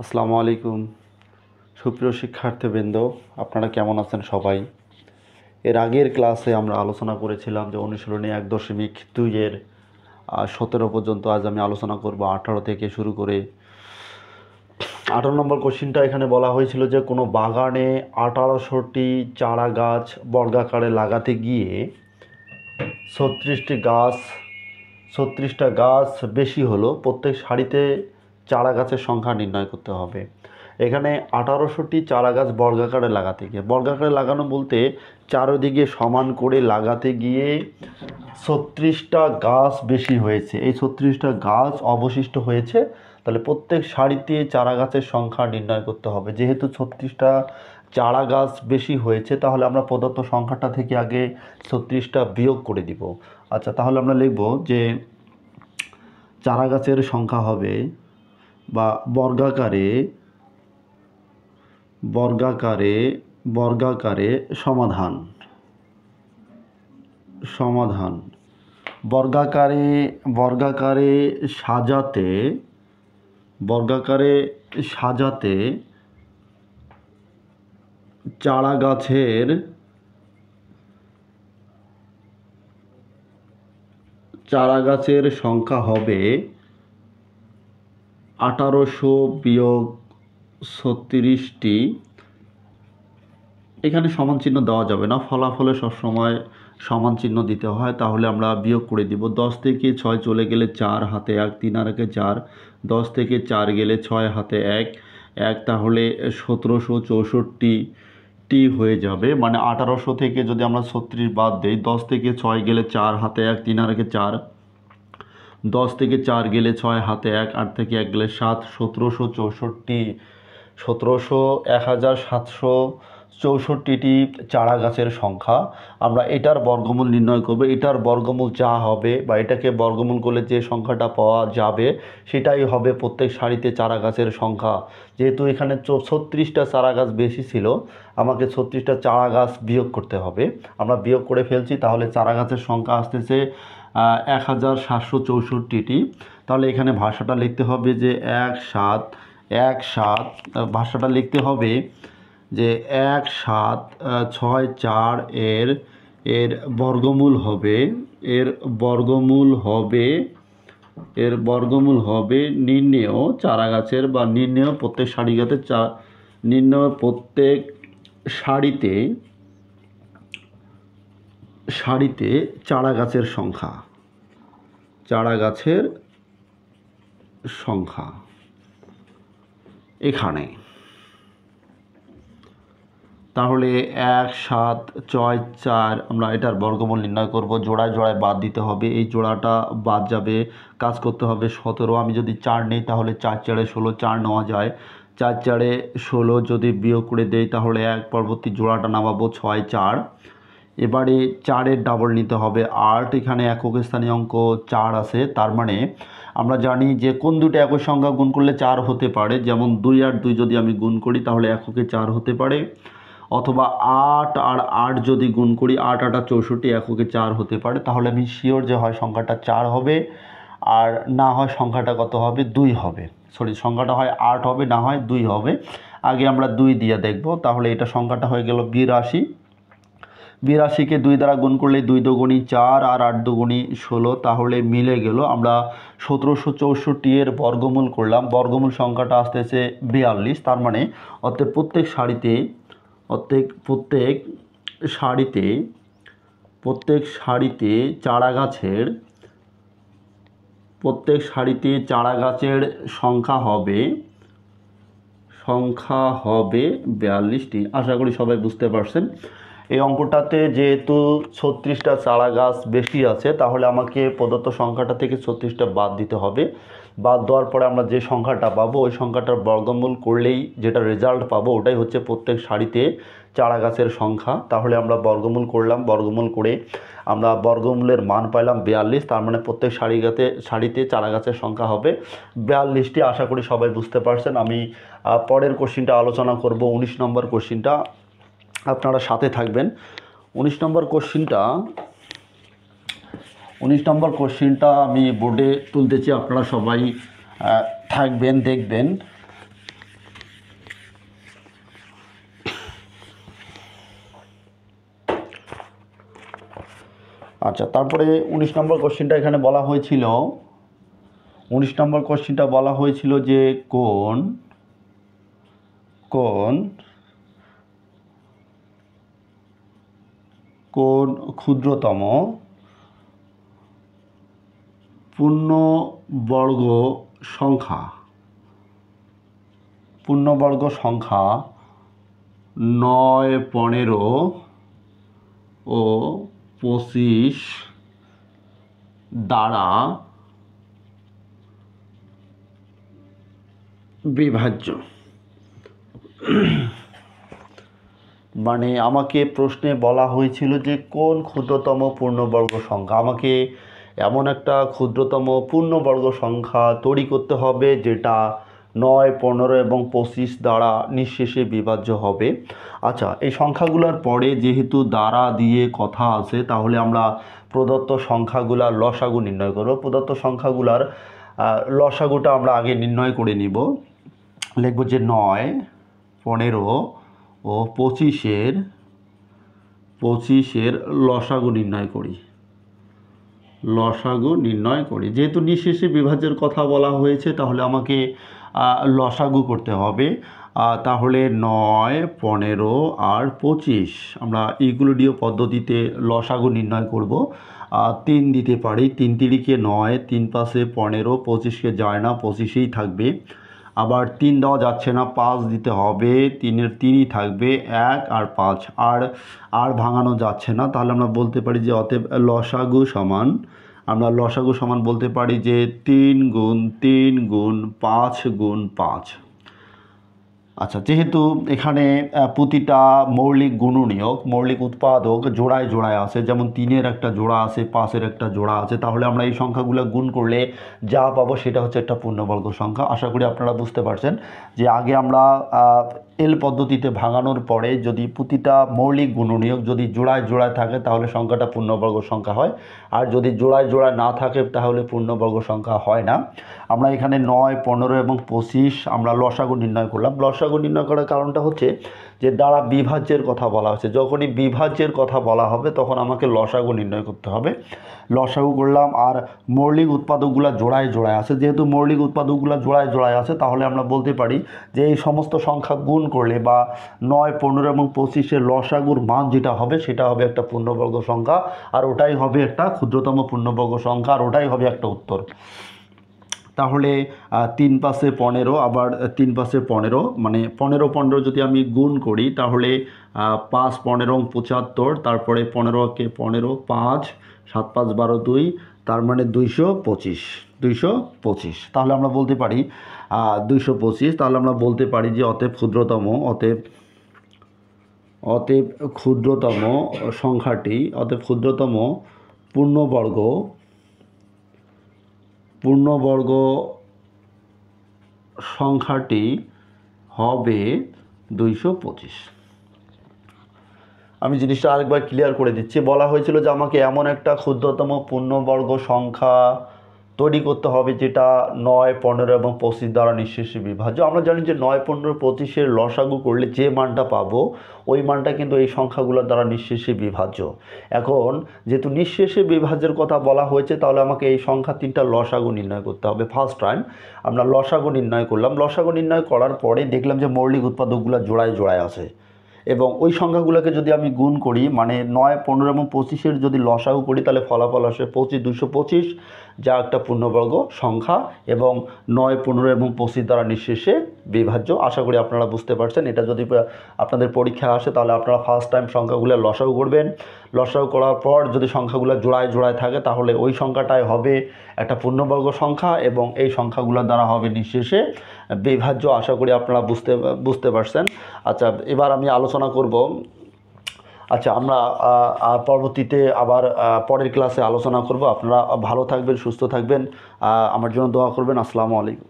আসসালামু আলাইকুম সুপ্রিয় শিক্ষার্থীবৃন্দ, আপনারা কেমন আছেন সবাই? এর আগের ক্লাসে আমরা আলোচনা করেছিলাম যে অনুশীলনী 1.2 এর 17 পর্যন্ত। আজ আমি আলোচনা করব 18 থেকে শুরু করে 18 নম্বর কোশ্চিনটা। এখানে বলা হয়েছিল যে কোনো বাগানে 18টি চারা গাছ বর্গাকারে লাগাতে গিয়ে 36টা গাছ বেশি হলো, প্রত্যেক সারিতে চারা গাছের সংখ্যা নির্ণয় করতে হবে। এখানে 1800টি চারা গাছ বর্গাকারে লাগাতে গিয়ে, বর্গাকারে লাগানো বলতে চারদিকে সমান করে লাগাতে গিয়ে 36টা গাছ বেশি হয়েছে, এই 36টা গাছ অবশিষ্ট হয়েছে। তাহলে প্রত্যেক সারিতে চারা গাছের সংখ্যা নির্ণয় করতে হবে। যেহেতু 36টা চারা গাছ বেশি হয়েছে, তাহলে আমরা প্রদত্ত সংখ্যাটা থেকে আগে 36টা বিয়োগ করে দিব। আচ্ছা, তাহলে আমরা লিখব যে চারা গাছের সংখ্যা হবে বা বর্গাকারে বর্গাকারে বর্গাকারে সমাধান সমাধান বর্গাকারে বর্গাকারে সাজাতে বর্গাকারে সাজাতে চারা গাছের সংখ্যা হবে 1800 বিয়োগ 36টি। এখানে সমান চিহ্ন দেওয়া যাবে না, ফলাফলে সবসময় সমান চিহ্ন দিতে হয়। তাহলে আমরা বিয়োগ করে দিব। 10 থেকে 6 চলে গেলে 4 হাতে 1, 3 আর 1 4, 10 থেকে 4 গেলে 6 হাতে 1, তাহলে 1764টি হয়ে যাবে। মানে 1800 থেকে যদি আমরা 36 বাদ দিই, 10 থেকে 6 গেলে 4 হাতে 1, 3 আর 1 4, 10 থেকে 4 গেলে 6 হাতে 1, 8 থেকে 1 গেলে 7, 1764টি চারা গাছের সংখ্যা। আমরা এটার বর্গমূল নির্ণয় করব। এটার বর্গমূল যা হবে বা এটাকে বর্গমূল করলে যে সংখ্যাটা পাওয়া যাবে সেটাই হবে প্রত্যেক সারিতে চারা গাছের সংখ্যা। যেহেতু এখানে 36টা চারা গাছ বেশি ছিল, আমাকে 36টা চারা গাছ বিয়োগ করতে হবে। আমরা বিয়োগ করে ফেলছি, তাহলে চারা গাছের সংখ্যা আসতেছে 1764টি। তাহলে এখানে ভাষাটা লিখতে হবে যে 17 ভাষাটা লিখতে হবে যে 1764 এর বর্গমূল হবে নির্ণেয় চারা গাছের বা নির্ণেয় প্রত্যেক সারিতে চারা গাছের সংখ্যা এখানে। তাহলে 1764 আমরা এটার বর্গমূল নির্ণয় করব। জোড়ায় জোড়ায় বাদ দিতে হবে, এই জোড়াটা বাদ যাবে, কাজ করতে হবে 17। আমি যদি 4 নেই তাহলে 4 4 16, 4 নেওয়া যায়, 4 4 16 যদি বিয়োগ করে দেই তাহলে পরবর্তী জোড়াটা নামাবো 6 4। এবারে 4-এর ডাবল নিতে হবে 8। এখানে একক স্থানীয় অঙ্ক 4 আছে, তার মানে আমরা জানি যে কোন দুটো একই সংখ্যা গুণ করলে 4 হতে পারে। যেমন 2 আর 2 যদি আমি গুণ করি তাহলে এককে 4 হতে পারে, অথবা 8 আর 8 যদি গুণ করি, 8 8 64 এককে 4 হতে পারে। তাহলে আমি শিওর যে হয় সংখ্যাটা 4 হবে, আর না হয় সংখ্যাটা কত হবে, 2 হবে। সংখ্যাটা হয় 8 হবে, না হয় 2 হবে। আগে আমরা 2 দিয়ে দেখব। তাহলে এটা সংখ্যাটা হয়ে গেল 82। 82কে 2 দ্বারা গুণ করলে 2 দুগুণী 4 আর 8 দুগুণী 16, তাহলে মিলে গেল। আমরা 1764 এর বর্গমূল করলাম, বর্গমূল সংখ্যাটা আসতেছে 42। তার মানে প্রত্যেক সারিতে চারা গাছের সংখ্যা হবে 42টি। আশা করি সবাই বুঝতে পারছেন। এই অঙ্কটাতে যেহেতু 36টা চারা গাছ বেশি আছে, তাহলে আমাকে প্রদত্ত সংখ্যাটা থেকে 36টা বাদ দিতে হবে। বাদ দেওয়ার পরে আমরা যে সংখ্যাটা পাবো, ওই সংখ্যাটার বর্গমূল করলেই যেটা রেজাল্ট পাবো ওটাই হচ্ছে প্রত্যেক সারিতে চারা গাছের সংখ্যা। তাহলে আমরা বর্গমূল করলাম, বর্গমূল করে আমরা বর্গমূলের মান পাইলাম 42। তার মানে প্রত্যেক সারিতে চারা গাছের সংখ্যা হবে 42টি। আশা করি সবাই বুঝতে পারছেন। আমি পরের কোশ্চিনটা আলোচনা করব, 19 নম্বর কোশ্চিনটা। আপনারা সাথে থাকবেন। 19 নম্বর কোশ্চিনটা আমি বোর্ডে তুলতেছি, আপনারা সবাই থাকবেন, দেখবেন। আচ্ছা, তারপরে 19 নম্বর কোশ্চেনটা এখানে বলা হয়েছিল, 19 নম্বর কোশ্চেনটা বলা হয়েছিল যে কোন কোন কোন ক্ষুদ্রতম পূর্ণবর্গ সংখ্যা 9, 15 ও 25 দ্বারা বিভাজ্য। মানে আমাকে প্রশ্নে বলা হয়েছিল যে কোন ক্ষুদ্রতম পূর্ণবর্গ সংখ্যা, আমাকে এমন একটা ক্ষুদ্রতম পূর্ণবর্গ সংখ্যা তৈরি করতে হবে যেটা 9, 15 এবং 25 দ্বারা নিঃশেষে বিভাজ্য হবে। আচ্ছা, এই সংখ্যাগুলোর পরে যেহেতু দ্বারা দিয়ে কথা আছে, তাহলে আমরা প্রদত্ত সংখ্যাগুলার লসাগু নির্ণয় করব। প্রদত্ত সংখ্যাগুলার লসাগুটা আমরা আগে নির্ণয় করে নিব। লিখব যে 9, 15 ও 25-এর লসাগু নির্ণয় করি। যেহেতু নিঃশেষে বিভাজ্যের কথা বলা হয়েছে, তাহলে আমাকে লসাগু করতে হবে। তাহলে 9, 15 আর 25 আমরা ইউক্লিডীয় পদ্ধতিতে লসাগু নির্ণয় করব। 3 দিতে পারি, 3 তিরিকে 9, 3 পাশে 15, 25কে যায় না, 25ই থাকবে। আবার 3 দেওয়া যাচ্ছে না, 5 দিতে হবে, 3-এর 3ই থাকবে, 1 আর 5 আর ভাঙানো যাচ্ছে না। তাহলে আমরা বলতে পারি যে অতএব লসাগু সমান বলতে পারি যে 3 গুণ 3 গুণ 5 গুণ 5। আচ্ছা, যেহেতু এখানে প্রতিটা মৌলিক গুণনীয়ক, মৌলিক উৎপাদক জোড়ায় জোড়ায় আছে, যেমন 3-এর একটা জোড়া আছে, 5-এর একটা জোড়া আছে, তাহলে আমরা এই সংখ্যাগুলো গুণ করলে যা পাবো সেটা হচ্ছে একটা পূর্ণবর্গ সংখ্যা। আশা করি আপনারা বুঝতে পারছেন যে আগে আমরা এল পদ্ধতিতে ভাঙানোর পরে যদি প্রতিটা মৌলিক গুণনীয়ক যদি জোড়ায় জোড়ায় থাকে তাহলে সংখ্যাটা পূর্ণবর্গ সংখ্যা হয়, আর যদি জোড়ায় জোড়ায় না থাকে তাহলে পূর্ণবর্গ সংখ্যা হয় না। আমরা এখানে 9, 15 এবং 25 আমরা লসাগু নির্ণয় করলাম। লসাগু নির্ণয় করার কারণটা হচ্ছে যে দ্বারা বিভাজ্যের কথা বলা হচ্ছে, যখনই বিভাজ্যের কথা বলা হবে তখন আমাকে লসাগু নির্ণয় করতে হবে। লসাগু করলাম। আর মৌলিক উৎপাদকগুলো জোড়ায় জোড়ায় আছে, যেহেতু মৌলিক উৎপাদকগুলো জোড়ায় জোড়ায় আছে, তাহলে আমরা বলতে পারি যে এই সমস্ত সংখ্যা গুণ করলে বা 9, 15 এবং 25-এর লসাগুর মান যেটা হবে সেটা হবে একটা পূর্ণবর্গ সংখ্যা, আর ওটাই হবে একটা ক্ষুদ্রতম পূর্ণবর্গ সংখ্যা, আর ওটাই হবে একটা উত্তর। তাহলে 3 পাশে 15, আবার 3 পাশে 15 মানে 15 যদি আমি গুণ করি তাহলে 5, 15 এবং 75, তারপরে 15কে 15, 5, 7, 5, 12, 2, তার মানে 225। তাহলে আমরা বলতে পারি 225। তাহলে আমরা বলতে পারি যে অতএব ক্ষুদ্রতম সংখ্যাটি, অতএব ক্ষুদ্রতম পূর্ণবর্গ সংখ্যাটি হবে 225। আমি জিনিসটা আরেকবার ক্লিয়ার করে দিচ্ছি। বলা হয়েছিল যে আমাকে এমন একটা ক্ষুদ্রতম পূর্ণবর্গ সংখ্যা তৈরি করতে হবে যেটা 9, 15 এবং 25 দ্বারা নিঃশেষে বিভাজ্য। আমরা জানি যে 9, 15, 25-এর লসাগু করলে যে মানটা পাবো ওই মানটা কিন্তু এই সংখ্যাগুলোর দ্বারা নিঃশেষে বিভাজ্য। এখন যেহেতু নিঃশেষে বিভাজ্যের কথা বলা হয়েছে, তাহলে আমাকে এই সংখ্যা 3টার লসাগু নির্ণয় করতে হবে। ফার্স্ট টাইম আমরা লসাগু নির্ণয় করলাম। লসাগু নির্ণয় করার পরে দেখলাম যে মৌলিক উৎপাদকগুলো জোড়ায় জোড়ায় আছে, এবং ওই সংখ্যাগুলোকে যদি আমি গুণ করি, মানে 9, 15 এবং 25-এর যদি লসাগু করি তাহলে ফলাফল আসে 225, যা একটা পূর্ণবর্গ সংখ্যা এবং 9, 15 এবং 25 দ্বারা নিঃশেষে বিভাজ্য। আশা করি আপনারা বুঝতে পারছেন। এটা যদি আপনাদের পরীক্ষা আসে তাহলে আপনারা ফার্স্ট টাইম সংখ্যাগুলো লসাগু করবেন। লসাগু করার পর যদি সংখ্যাগুলো জোড়ায় জোড়ায় থাকে তাহলে ওই সংখ্যাটাই হবে একটা পূর্ণবর্গ সংখ্যা এবং এই সংখ্যাগুলোর দ্বারা হবে নিঃশেষে বিভাজ্য। আশা করি আপনারা বুঝতে পারছেন। আচ্ছা, এবার আমি আলোচনা করব। আচ্ছা, আমরা পরবর্তীতে আবার পরের ক্লাসে আলোচনা করব। আপনারা ভালো থাকবেন, সুস্থ থাকবেন, আমার জন্য দোয়া করবেন। আসসালামু আলাইকুম।